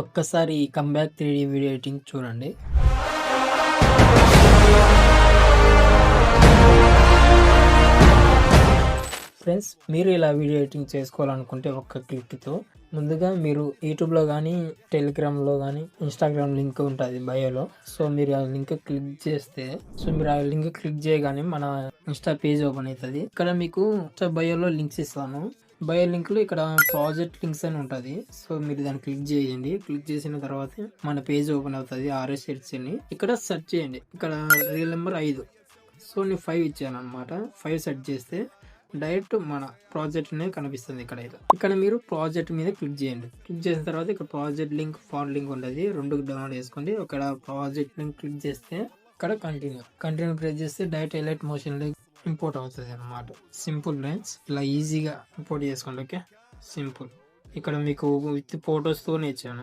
ఒక్కసారి ఈ comeback 3D video editing చూడండి. ఫ్రెండ్స్, మీరు ఇలా వీడియో ఎడిటింగ్ చేసుకోవాలనుకుంటే ఒక్క క్లిక్తో ముందుగా మీరు యూట్యూబ్లో కానీ, టెలిగ్రామ్లో కానీ, ఇన్స్టాగ్రామ్ లింక్ ఉంటుంది బయోలో. సో మీరు ఆ లింక్ క్లిక్ చేస్తే మీరు ఆ లింక్ క్లిక్ చేయగానే మన ఇన్స్టా పేజ్ ఓపెన్ అవుతుంది. ఇక్కడ మీకు బయోలో లింక్స్ ఇస్తాను. బయో లింక్లో ఇక్కడ ప్రాజెక్ట్ లింక్స్ అని ఉంటుంది. సో మీరు దాన్ని క్లిక్ చేయండి. క్లిక్ చేసిన తర్వాత మన పేజ్ ఓపెన్ అవుతుంది. ఆర్ఎస్ ఎడ్స్ అని ఇక్కడ సెర్చ్ చేయండి. ఇక్కడ రీల్ నెంబర్ 5. సో నేను 5 ఇచ్చాను అనమాట. 5 సెట్ చేస్తే డైరెక్ట్ మన ప్రాజెక్ట్ అనేది కనిపిస్తుంది. ఇక్కడ మీరు ప్రాజెక్ట్ మీద క్లిక్ చేయండి. క్లిక్ చేసిన తర్వాత ఇక్కడ ప్రాజెక్ట్ లింక్, ఫాంట్ లింక్ ఉంటుంది. 2 డౌన్లోడ్ చేసుకోండి. ఇక్కడ ప్రాజెక్ట్ లింక్ క్లిక్ చేస్తే ఇక్కడ కంటిన్యూ ప్రెస్ చేస్తే డైరెక్ట్ ఎలైట్ మోషన్ ఇంపోర్ట్ అవుతుంది అనమాట. సింపుల్ ఫ్రెండ్స్, ఇలా ఈజీగా ఇంపోర్ట్ చేసుకోండి. Okay, simple. ఇక్కడ మీకు విత్ ఫొటోస్తోనే ఇచ్చాను.